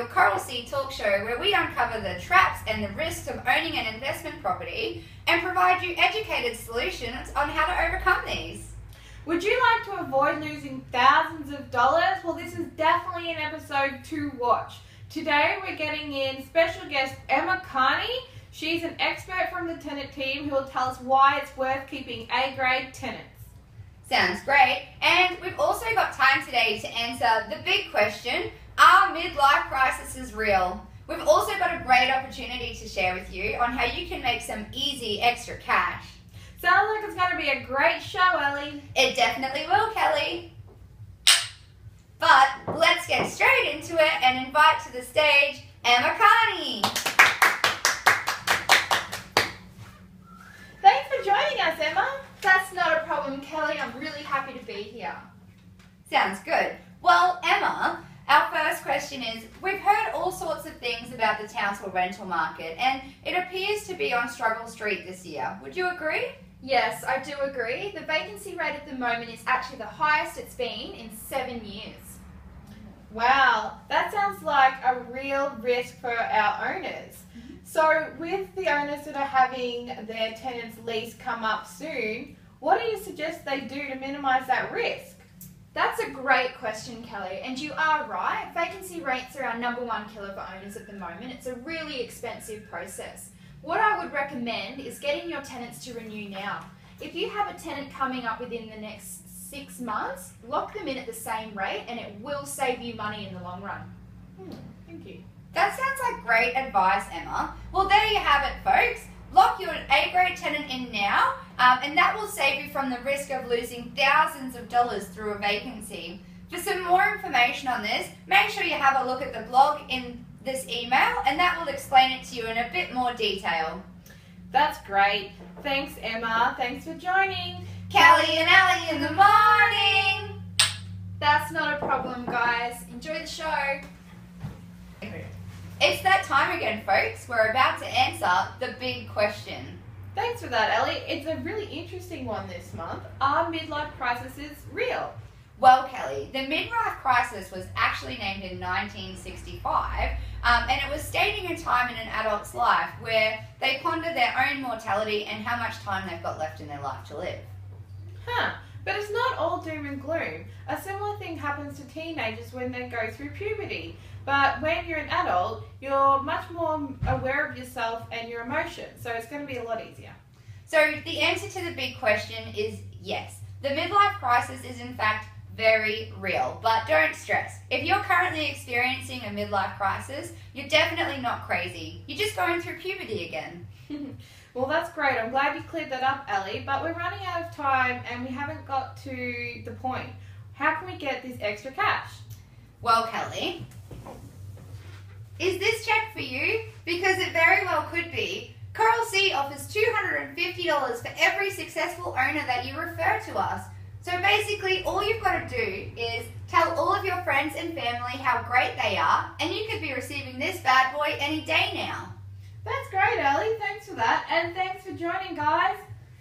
your Coral Sea talk show where we uncover the traps and the risks of owning an investment property and provide you educated solutions on how to overcome these. Would you like to avoid losing thousands of dollars? Well, this is definitely an episode to watch. Today we're getting in special guest Emma Carney. She's an expert from the tenant team who will tell us why it's worth keeping A-grade tenants. Sounds great. And we've also got time today to answer the big question, are midlife crises real? We've also got a great opportunity to share with you on how you can make some easy extra cash. Sounds like it's going to be a great show, Elley. It definitely will, Kelly. But let's get straight into it and invite to the stage Emma Carney. Thanks for joining us, Emma. That's not a problem, Kelly. I'm really happy to be here. Sounds good. Well, Emma, our first question is, we've heard all sorts of things about the Townsville rental market and it appears to be on struggle street this year. Would you agree? Yes, I do agree. The vacancy rate at the moment is actually the highest it's been in 7 years. Wow, that sounds like a real risk for our owners. So with the owners that are having their tenants' lease come up soon, what do you suggest they do to minimise that risk? That's a great question, Kelly, and you are right. Vacancy rates are our #1 killer for owners at the moment. It's a really expensive process. What I would recommend is getting your tenants to renew now. If you have a tenant coming up within the next 6 months, lock them in at the same rate and it will save you money in the long run. Thank you. That sounds like great advice, Emma. Well, there you have it, folks. Lock your A-grade tenant in now, and that will save you from the risk of losing thousands of dollars through a vacancy. For some more information on this, make sure you have a look at the blog in this email, and that will explain it to you in a bit more detail. That's great. Thanks, Emma. Thanks for joining. Kelly and Elley in the morning. That's not a problem, guys. Enjoy the show. It's that time again, folks. We're about to answer the big question. Thanks for that, Elley. It's a really interesting one this month. Are midlife crises real? Well, Kelly, the midlife crisis was actually named in 1965, and it was stating a time in an adult's life where they ponder their own mortality and how much time they've got left in their life to live. But it's not all doom and gloom. A similar thing happens to teenagers when they go through puberty. But when you're an adult, you're much more aware of yourself and your emotions, so it's going to be a lot easier. So the answer to the big question is yes. The midlife crisis is in fact very real, but don't stress. If you're currently experiencing a midlife crisis, you're definitely not crazy. You're just going through puberty again. Well, that's great. I'm glad you cleared that up, Elley, but we're running out of time and we haven't got to the point. How can we get this extra cash? Well, Kelly, is this check for you? Because it very well could be. Coral Sea offers $250 for every successful owner that you refer to us. So basically, all you've got to do is tell all of your friends and family how great they are, and you could be receiving this bad boy any day now. That's great, Elley. Thanks for that. And thanks for joining, guys.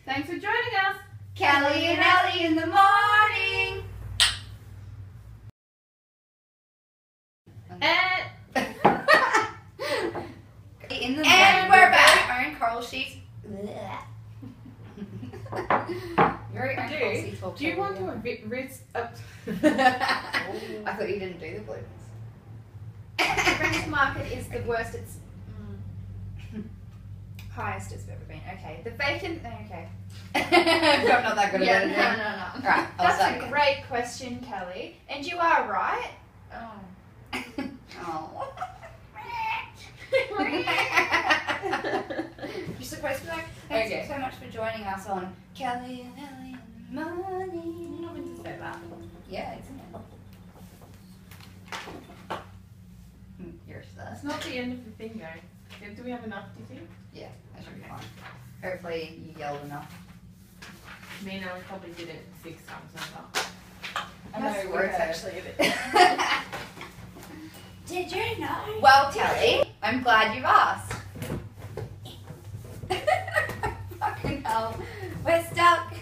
Thanks for joining us. Kelly and Elley in the morning. And we're back. Own Coral Sheets. Very own Coral Sea talk. Do you want to risk up? I thought you didn't do the blues. The rental market is the worst it's highest it's ever been. Okay. The vacant okay. I'm not that good at it. No. Alright, I'll That's start a again. great question, Kelly. And you are right. Oh. Oh. You're supposed to be like, thank you so much for joining us on Kelly and Elley in the morning. I'm not meant to say that. Yeah, it's in it. You're sus. It's not the end of the thing, though. Do we have enough, do you think? Yeah, that should be fine. Hopefully you yelled enough. Me and I probably did it 6 times over. I know it works actually a bit. Did you know? Well, Kelly, I'm glad you've asked. Fucking hell, we're stuck.